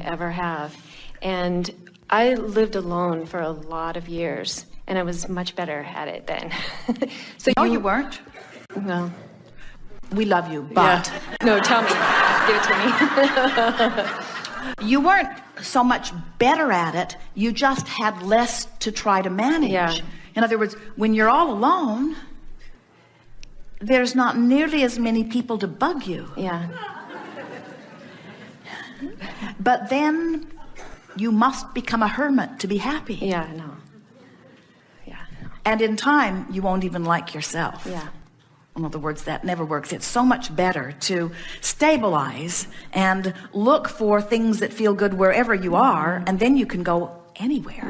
ever have. And I lived alone for a lot of years, and I was much better at it then. So no, you weren't. Well, we love you, but no, tell me, give it to me. You weren't so much better at it. You just had less to try to manage. Yeah. In other words, when you're all alone, there's not nearly as many people to bug you. Yeah. But then you must become a hermit to be happy. Yeah, no. Yeah. No. And in time, you won't even like yourself. Yeah. In other words, that never works. It's so much better to stabilize and look for things that feel good wherever you are, and then you can go anywhere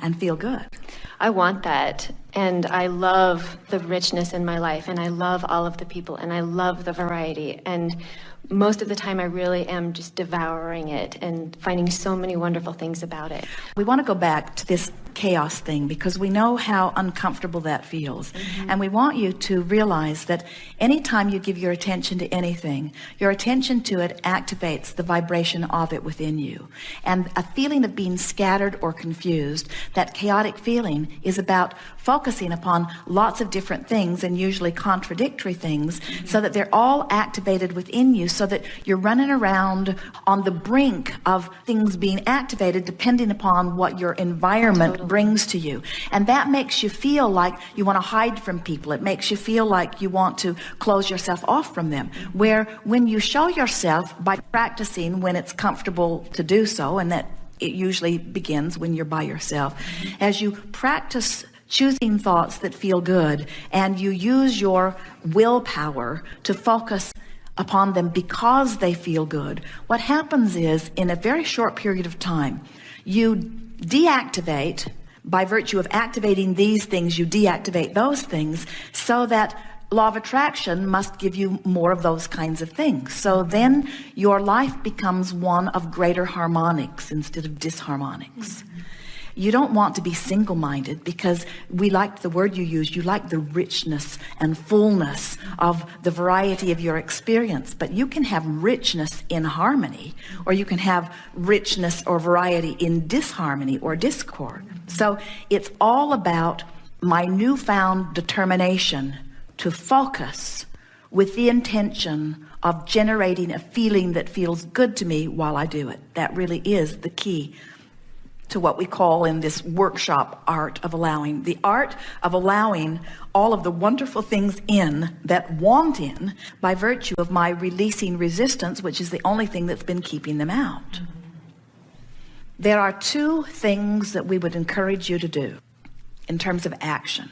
and feel good. I want that. And I love the richness in my life, and I love all of the people, and I love the variety. And most of the time I really am just devouring it and finding so many wonderful things about it. We want to go back to this chaos thing because we know how uncomfortable that feels. And we want you to realize that anytime you give your attention to anything, your attention to it activates the vibration of it within you. And a feeling of being scattered or confused, that chaotic feeling, is about focusing upon lots of different things and usually contradictory things so that they're all activated within you, so that you're running around on the brink of things being activated depending upon what your environment brings to you. And that makes you feel like you want to hide from people. It makes you feel like you want to close yourself off from them. Where when you show yourself by practicing when it's comfortable to do so, and that it usually begins when you're by yourself, as you practice choosing thoughts that feel good and you use your willpower to focus upon them because they feel good, what happens is, in a very short period of time, you deactivate, by virtue of activating these things, you deactivate those things, so that law of attraction must give you more of those kinds of things. So then your life becomes one of greater harmonics instead of disharmonics. You don't want to be single-minded, because we like the word you use. You like the richness and fullness of the variety of your experience. But you can have richness in harmony, or you can have richness or variety in disharmony or discord. So it's all about my newfound determination to focus with the intention of generating a feeling that feels good to me while I do it. That really is the key to what we call in this workshop art of allowing. The art of allowing all of the wonderful things in that want in, by virtue of my releasing resistance, which is the only thing that's been keeping them out. There are two things that we would encourage you to do in terms of action.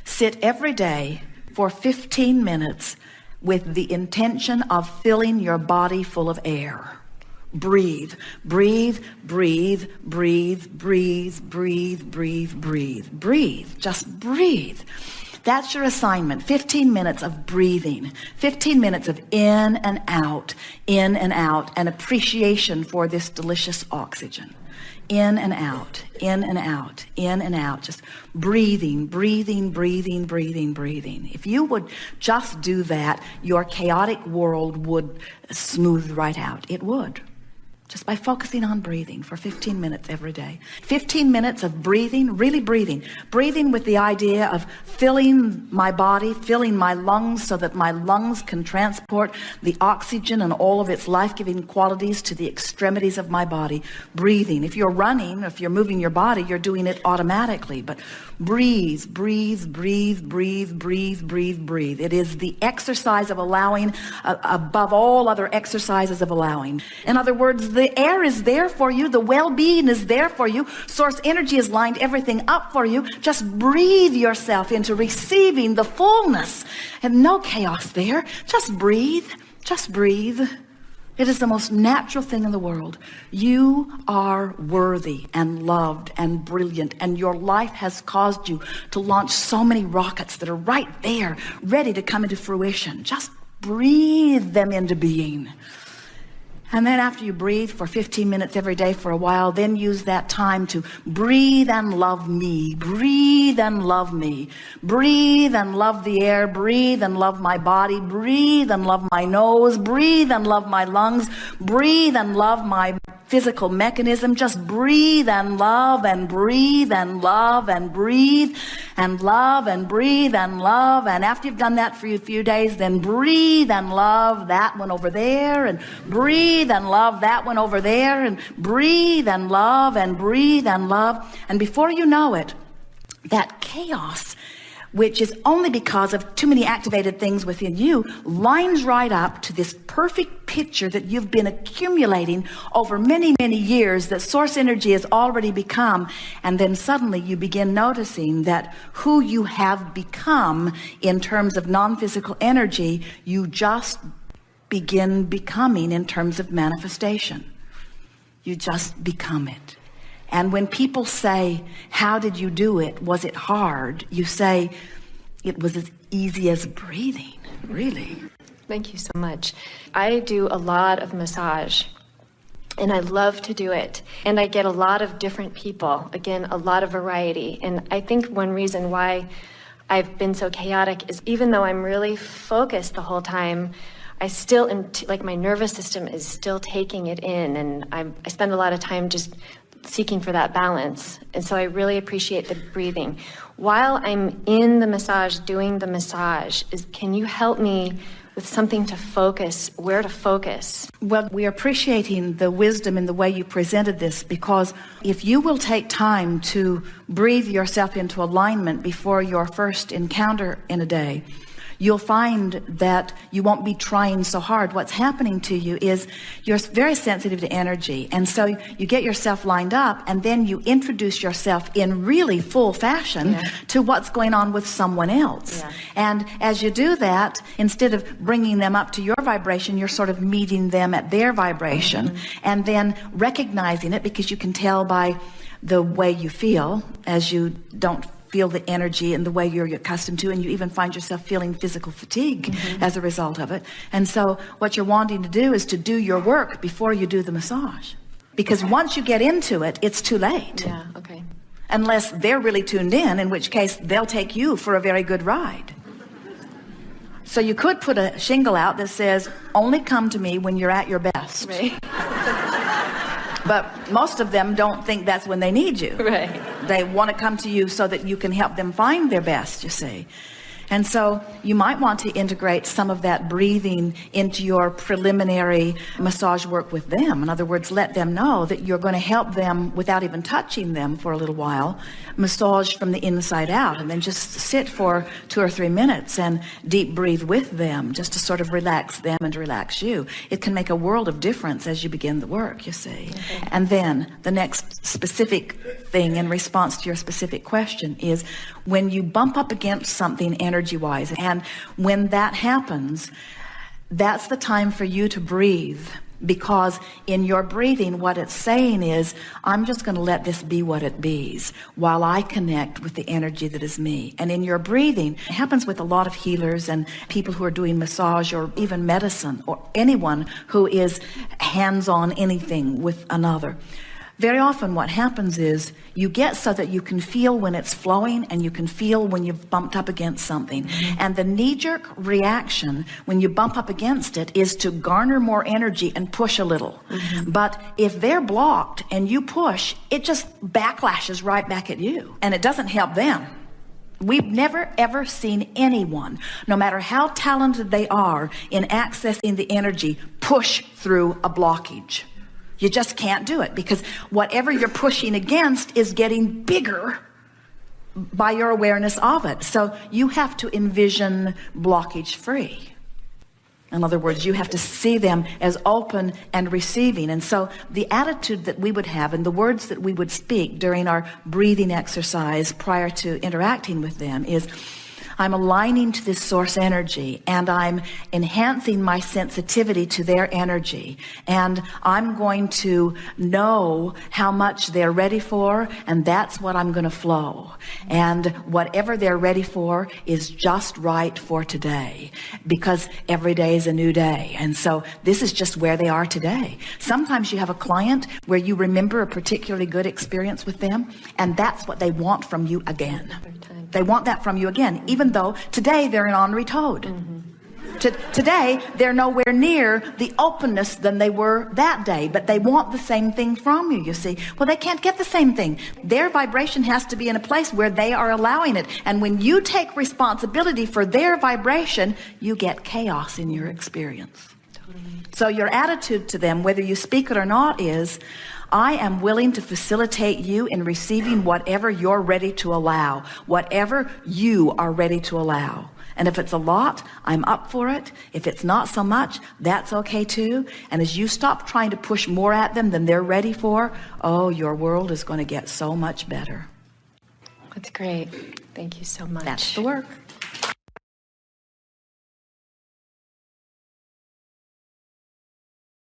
Sit every day for 15 minutes with the intention of filling your body full of air. Breathe, breathe, breathe, breathe, breathe, breathe, breathe, breathe, breathe. Just breathe. That's your assignment. 15 minutes of breathing, 15 minutes of in and out, and appreciation for this delicious oxygen. In and out, in and out, in and out. Just breathing, breathing, breathing, breathing, breathing. If you would just do that, your chaotic world would smooth right out. It would. Just by focusing on breathing for 15 minutes every day. 15 minutes of breathing, really breathing. Breathing with the idea of filling my body, filling my lungs, so that my lungs can transport the oxygen and all of its life-giving qualities to the extremities of my body. Breathing. If you're running, if you're moving your body, you're doing it automatically. But breathe, breathe, breathe, breathe, breathe, breathe, breathe. It is the exercise of allowing above all other exercises of allowing. In other words, the air is there for you. The well-being is there for you. Source energy has lined everything up for you. Just breathe yourself into receiving the fullness, and no chaos there. Just breathe. Just breathe. It is the most natural thing in the world. You are worthy and loved and brilliant, and your life has caused you to launch so many rockets that are right there, ready to come into fruition. Just breathe them into being. And then after you breathe for 15 minutes every day for a while, then use that time to breathe and love me. Breathe and love me. Breathe and love the air. Breathe and love my body. Breathe and love my nose. Breathe and love my lungs. Breathe and love my physical mechanism. Just breathe and love and breathe and love and breathe and love and breathe and love. And after you've done that for a few days, then breathe and love that one over there, and breathe and love that one over there, and breathe and love and breathe and love. And before you know it, that chaos, which is only because of too many activated things within you, lines right up to this perfect picture that you've been accumulating over many, many years, that source energy has already become. And then suddenly you begin noticing that who you have become in terms of non-physical energy, you just begin becoming in terms of manifestation. You just become it. And when people say, how did you do it? Was it hard? You say, it was as easy as breathing, really. Thank you so much. I do a lot of massage, and I love to do it. And I get a lot of different people, again, a lot of variety. And I think one reason why I've been so chaotic is even though I'm really focused the whole time, I still am, like my nervous system is still taking it in, and I spend a lot of time just seeking for that balance. And so I really appreciate the breathing. While I'm in the massage, doing the massage, can you help me with something to focus, where to focus? Well, we're appreciating the wisdom in the way you presented this, because if you will take time to breathe yourself into alignment before your first encounter in a day, you'll find that you won't be trying so hard. What's happening to you is you're very sensitive to energy. And so you get yourself lined up, and then you introduce yourself in really full fashion to what's going on with someone else. Yeah. And as you do that, instead of bringing them up to your vibration, you're sort of meeting them at their vibration, and then recognizing it, because you can tell by the way you feel as you don't feel the energy in the way you're accustomed to, and you even find yourself feeling physical fatigue as a result of it. And so what you're wanting to do is to do your work before you do the massage, because once you get into it, it's too late. Yeah, okay. Unless they're really tuned in which case they'll take you for a very good ride. So you could put a shingle out that says, only come to me when you're at your best. Right. But most of them don't think that's when they need you. Right. They want to come to you so that you can help them find their best, you see. And so you might want to integrate some of that breathing into your preliminary massage work with them. In other words, let them know that you're going to help them without even touching them for a little while, massage from the inside out, and then just sit for 2 or 3 minutes and deep breathe with them, just to sort of relax them and relax you. It can make a world of difference as you begin the work, you see. Okay. And then the next specific thing in response to your specific question is when you bump up against something energy-wise, and when that happens, that's the time for you to breathe, because in your breathing, what it's saying is, I'm just going to let this be what it bees while I connect with the energy that is me. And in your breathing, it happens with a lot of healers and people who are doing massage or even medicine, or anyone who is hands-on anything with another. Very often what happens is you get so that you can feel when it's flowing, and you can feel when you've bumped up against something. And the knee-jerk reaction when you bump up against it is to garner more energy and push a little. But if they're blocked and you push, it just backlashes right back at you, and it doesn't help them. We've never ever seen anyone, no matter how talented they are in accessing the energy, push through a blockage. You just can't do it, because whatever you're pushing against is getting bigger by your awareness of it. So you have to envision blockage free. In other words, you have to see them as open and receiving. And so the attitude that we would have and the words that we would speak during our breathing exercise prior to interacting with them is, I'm aligning to this source energy, and I'm enhancing my sensitivity to their energy, and I'm going to know how much they're ready for, and that's what I'm going to flow. And whatever they're ready for is just right for today, because every day is a new day. And so this is just where they are today. Sometimes you have a client where you remember a particularly good experience with them, and that's what they want from you again. They want that from you again, even though today they're an ornery toad. Today, they're nowhere near the openness than they were that day, but they want the same thing from you, you see. Well, they can't get the same thing. Their vibration has to be in a place where they are allowing it. And when you take responsibility for their vibration, you get chaos in your experience. So your attitude to them, whether you speak it or not, is, I am willing to facilitate you in receiving whatever you're ready to allow, whatever you are ready to allow. And if it's a lot, I'm up for it. If it's not so much, that's okay too. And as you stop trying to push more at them than they're ready for, oh, your world is going to get so much better. That's great. Thank you so much. That's the work.